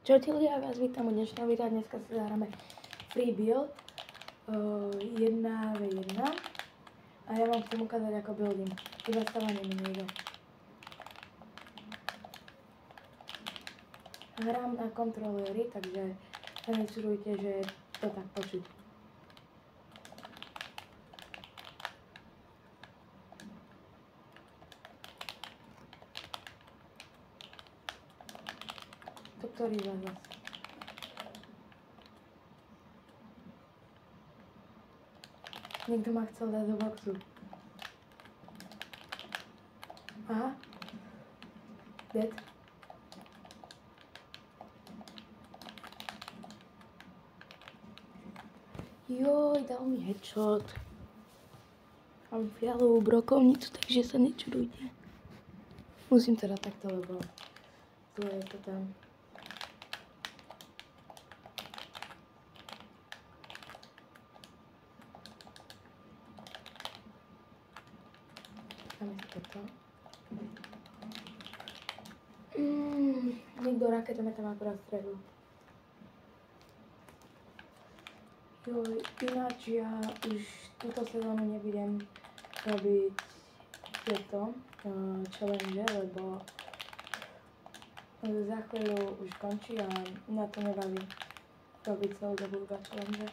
Čaute ľudia, vás vítam u dnešného videa. Dneska si zahráme Free Build 1v1 a ja vám chcem ukázať, ako buildím. Iba stávanie mi nejde. Hrám na kontroléry, takže sa nečudujte, že je to tak počuť. To ktorý z vás zase? Niekto ma chcel dať do boxu. Aha. Dead. Joj, dal mi headshot. Mám fialovú brokovnicu, takže sa nečudujte. Musím teda takto, lebo zle je to tam. Dáme si toto. Niekto raketom tam akurát strelil. Joj, ináč ja už túto sezónu nebudem robiť tieto challenge, lebo za chvíľu už končí a na to nebaví robiť celú dobu iba challenge.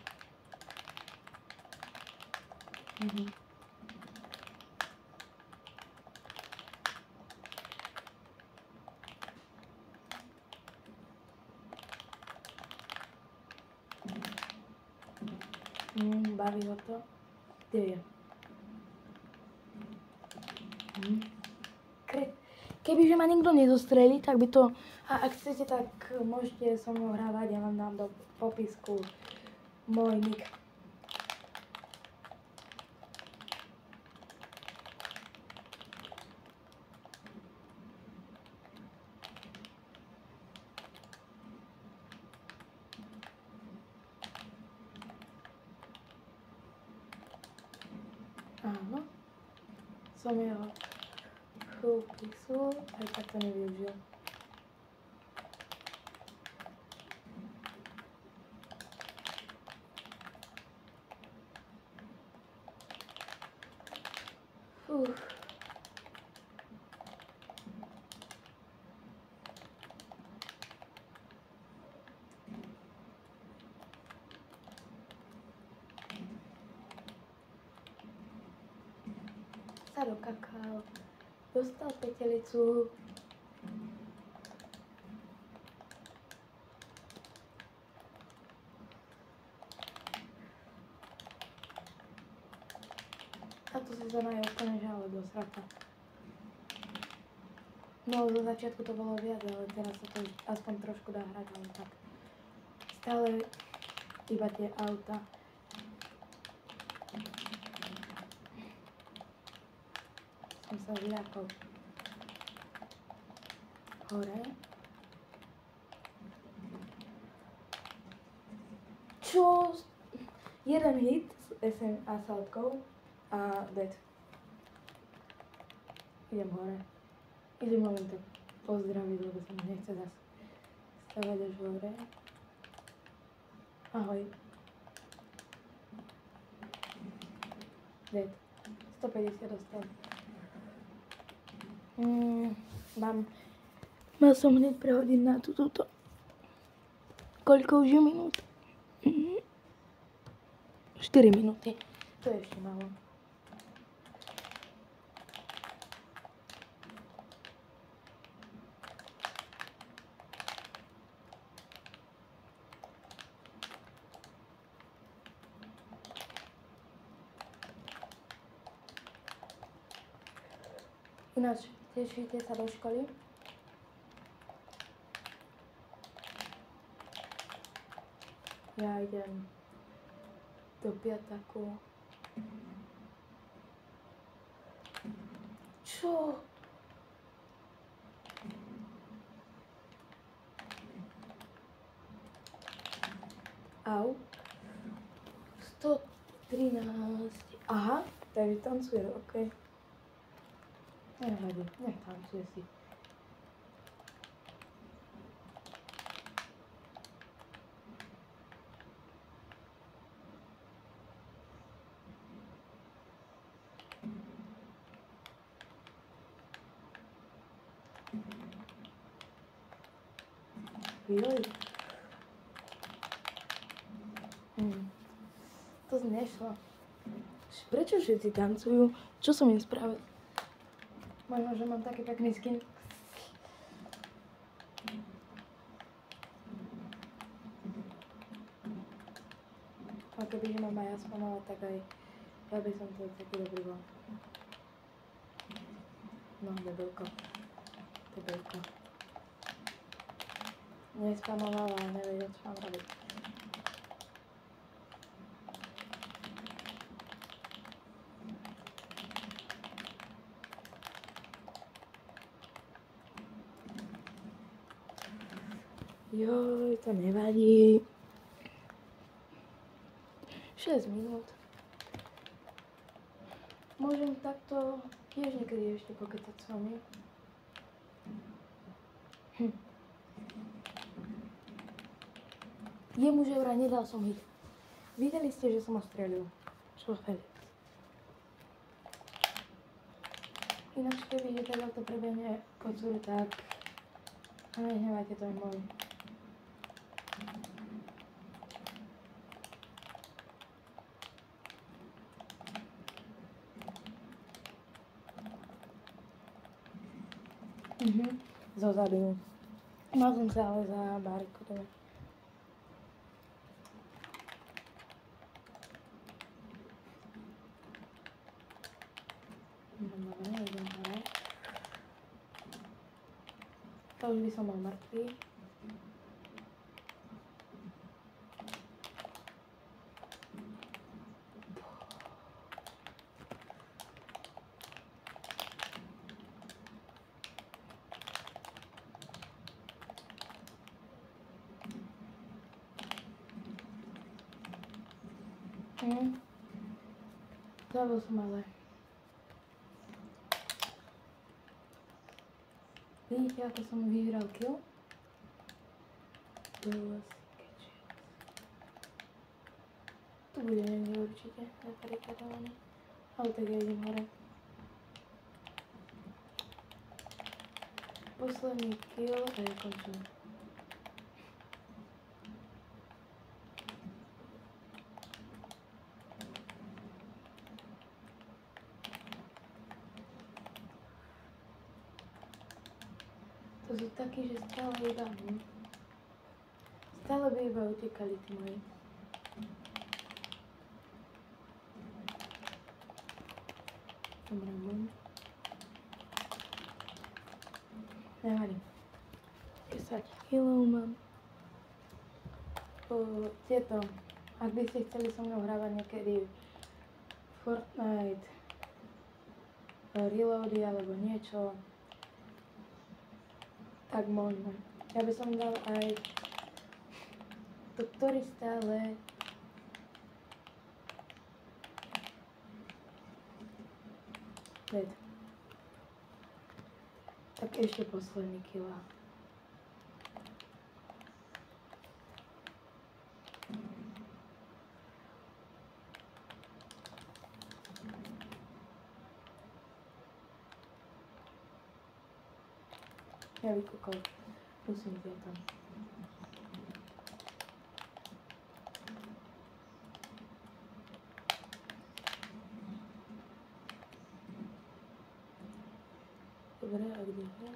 Baví ho to? Kde je? Kebyže ma nikto nezostrelí, tak by to... A ak chcete, tak môžete so mnou hrávať, ja vám dám do popisku môj nick. Áno, som jeho písal, aj tak to nevyužil. Sa dokakal, dostal petelicu. Táto sezóna je úplne žále do srata. No, zo začiatku to bolo viac, ale teraz sa to aspoň trošku dá hrať, ale tak. Stále iba tie auta. Som sa zľakol. Hore. Čo? Jeden hit s SM assaultkou a dead. Idem hore. Idem len tak pozdraviť, lebo sa mi nechce zase stavať až hore. Ahoj. Dead. 150 dostal. Mal som hneď prehodiť na túto. Koľko už je minút? 4 minúty. To je ešte málo. Ináč, tešíte sa do školy? Ja idem do piataku. Čo? Au. 113. Aha, takže tancuje, okej. Nevadí, nech tancuje si. Joj. To nešlo. Prečo všetci tancujú? Čo som im spravil? Možno, že mám taký pekný skin. A kebyže mám aj ja spamovať, tak aj ja by som to taký dobrý bol. No, debelko. Nespamovala a nevedel, čo mám robiť. Joj, to nevadí. 6 minút. Môžem takto tiež niekedy ešte pokecať s vami. Jemu že vraj nedal som hit. Videli ste, že som ho strelil. Čo Felix. Ináč keby, že teda to prebehne kocúr, tak nehnevajte, to je môj. Zozadu. Mal som sa ale za báriku, teda. Dobre, idem hore. To už by som bol mŕtvý. Zabil som ale. Vidíte, ako som vyhral kill? Tu bude niekde určite zaparikadovaný. Ale tak ja idem hore. Posledný kill a ja končím. To sú takí, že stále by iba utekali tí moji. Dobre, bum. Nevadí. 10 kilov mám. Tieto, ak by ste chceli so mnou hrávať niekedy Fortnite, Reloady alebo niečo, tak možno. Ja by som dal aj to, ktorý stále dead. Tak ešte posledný kila. Ja vykúkal. Musím ísť tam. Dobre, a kde je?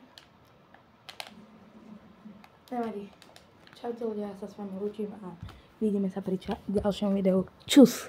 Nevadí. Čaute ľudia, ja sa s vami lúčim a vidíme sa pri ďalšom videu. Čus!